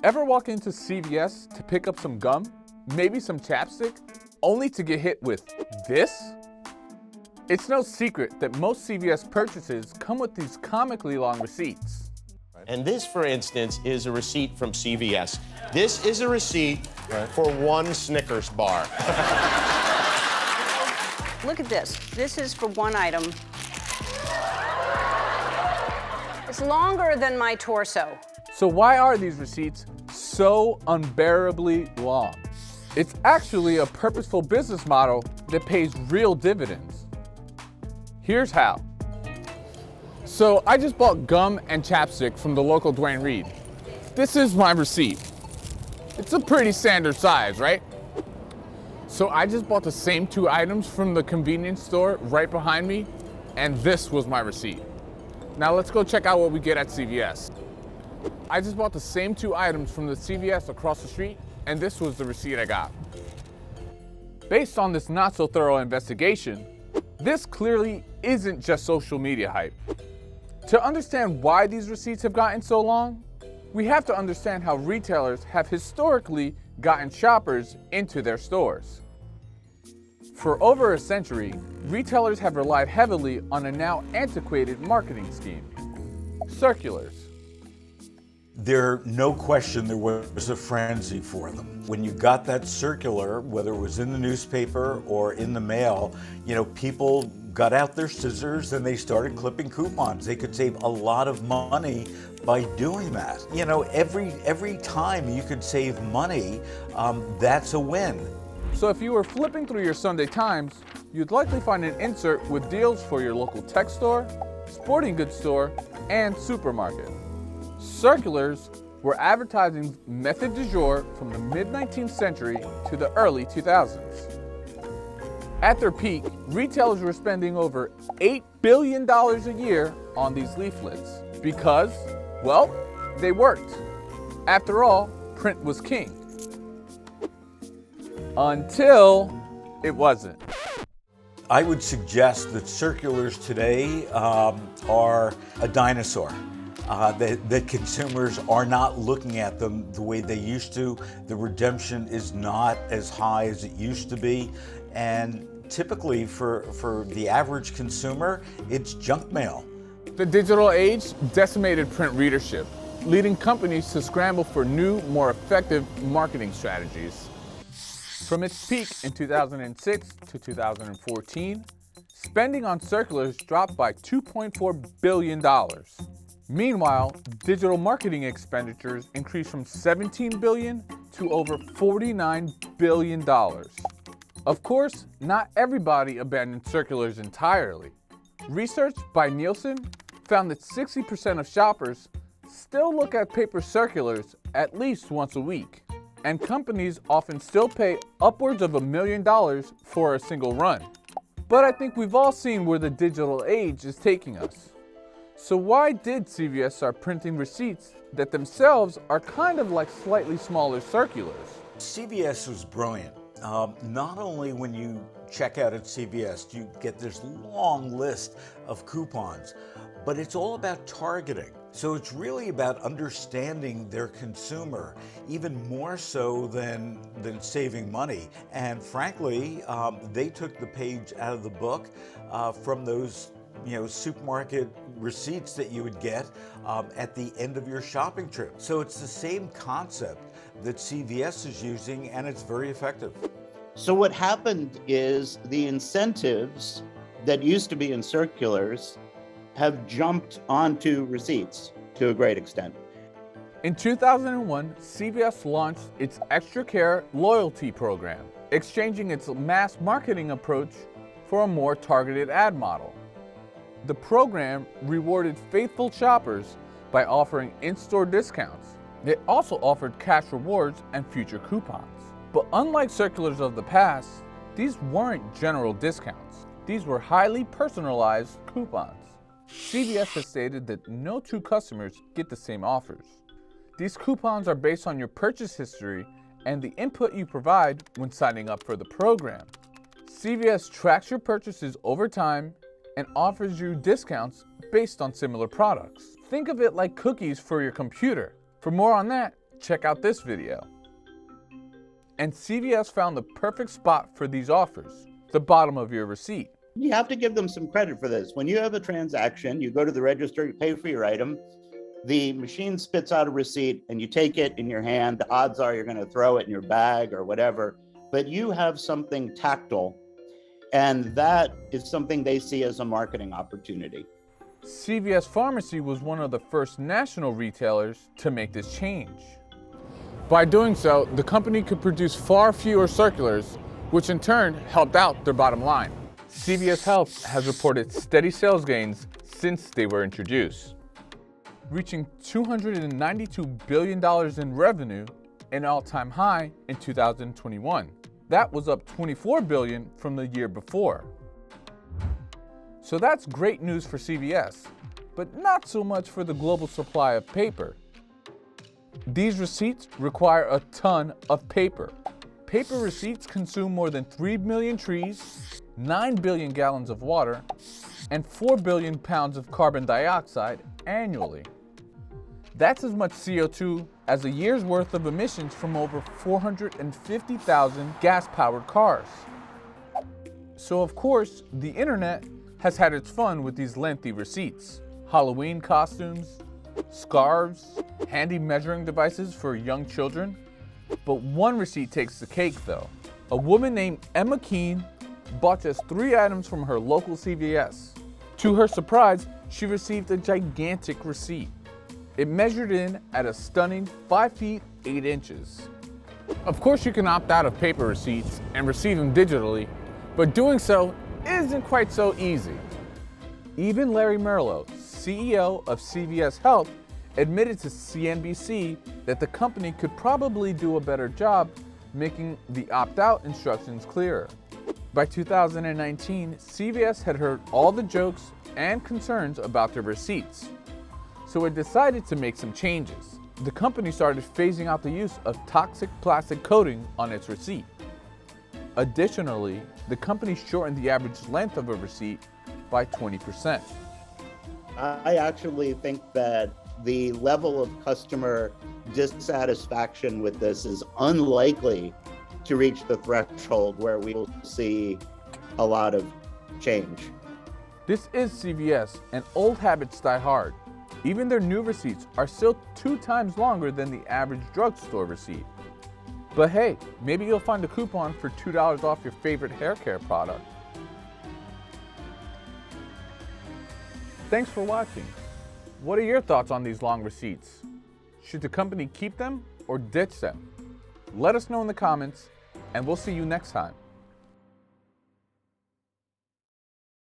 Ever walk into CVS to pick up some gum, maybe some chapstick, only to get hit with this? It's no secret that most CVS purchases come with these comically long receipts. And this, for instance, is a receipt from CVS. This is a receipt for one Snickers bar. Look at this. This is for one item. It's longer than my torso. So why are these receipts so unbearably long? It's actually a purposeful business model that pays real dividends. Here's how. So I just bought gum and chapstick from the local Duane Reade. This is my receipt. It's a pretty standard size, right? So I just bought the same two items from the convenience store right behind me, and this was my receipt. Now let's go check out what we get at CVS. I just bought the same two items from the CVS across the street, and this was the receipt I got. Based on this not so thorough investigation, this clearly isn't just social media hype. To understand why these receipts have gotten so long, we have to understand how retailers have historically gotten shoppers into their stores. For over a century, retailers have relied heavily on a now antiquated marketing scheme: circulars. There, no question, there was a frenzy for them. When you got that circular, whether it was in the newspaper or in the mail, people got out their scissors and they started clipping coupons. They could save a lot of money by doing that. Every time you could save money, that's a win. So if you were flipping through your Sunday Times, you'd likely find an insert with deals for your local tech store, sporting goods store, and supermarket. Circulars were advertising's method du jour from the mid-19th century to the early 2000s. At their peak, retailers were spending over $8 billion a year on these leaflets because, well, they worked. After all, print was king. Until it wasn't. I would suggest that circulars today are a dinosaur. That consumers are not looking at them the way they used to. The redemption is not as high as it used to be. And typically for the average consumer, it's junk mail. The digital age decimated print readership, leading companies to scramble for new, more effective marketing strategies. From its peak in 2006 to 2014, spending on circulars dropped by $2.4 billion. Meanwhile, digital marketing expenditures increased from $17 billion to over $49 billion. Of course, not everybody abandoned circulars entirely. Research by Nielsen found that 60% of shoppers still look at paper circulars at least once a week, and companies often still pay upwards of $1 million for a single run. But I think we've all seen where the digital age is taking us. So why did CVS start printing receipts that themselves are kind of like slightly smaller circulars? CVS was brilliant. Not only when you check out at CVS, you get this long list of coupons, but it's all about targeting. So it's really about understanding their consumer, even more so than saving money. And frankly, they took the page out of the book from those supermarket receipts that you would get at the end of your shopping trip. So it's the same concept that CVS is using, and it's very effective. So what happened is the incentives that used to be in circulars have jumped onto receipts to a great extent. In 2001, CVS launched its Extra Care loyalty program, exchanging its mass marketing approach for a more targeted ad model. The program rewarded faithful shoppers by offering in-store discounts. It also offered cash rewards and future coupons. But unlike circulars of the past, these weren't general discounts. These were highly personalized coupons. CVS has stated that no two customers get the same offers. These coupons are based on your purchase history and the input you provide when signing up for the program. CVS tracks your purchases over time and offers you discounts based on similar products. Think of it like cookies for your computer. For more on that, check out this video. And CVS found the perfect spot for these offers, the bottom of your receipt. You have to give them some credit for this. When you have a transaction, you go to the register, you pay for your item, the machine spits out a receipt and you take it in your hand. The odds are you're going to throw it in your bag or whatever, but you have something tactile, and that is something they see as a marketing opportunity. CVS Pharmacy was one of the first national retailers to make this change. By doing so, the company could produce far fewer circulars, which in turn helped out their bottom line. CVS Health has reported steady sales gains since they were introduced, reaching $292 billion in revenue, an all-time high in 2021. That was up $24 billion from the year before. So that's great news for CVS, but not so much for the global supply of paper. These receipts require a ton of paper. Paper receipts consume more than 3 million trees, 9 billion gallons of water, and 4 billion pounds of carbon dioxide annually. That's as much CO2 as a year's worth of emissions from over 450,000 gas-powered cars. So of course, the internet has had its fun with these lengthy receipts. Halloween costumes, scarves, handy measuring devices for young children. But one receipt takes the cake though. A woman named Emma Keene bought just 3 items from her local CVS. To her surprise, she received a gigantic receipt. It measured in at a stunning 5 feet 8 inches. Of course, you can opt out of paper receipts and receive them digitally, but doing so isn't quite so easy. Even Larry Merlo, CEO of CVS Health, admitted to CNBC that the company could probably do a better job making the opt-out instructions clearer. By 2019, CVS had heard all the jokes and concerns about their receipts, so it decided to make some changes. The company started phasing out the use of toxic plastic coating on its receipt. Additionally, the company shortened the average length of a receipt by 20%. I actually think that the level of customer dissatisfaction with this is unlikely to reach the threshold where we will see a lot of change. This is CVS, and old habits die hard. Even their new receipts are still 2 times longer than the average drugstore receipt. But hey, maybe you'll find a coupon for $2 off your favorite hair care product. Thanks for watching. What are your thoughts on these long receipts? Should the company keep them or ditch them? Let us know in the comments, and we'll see you next time.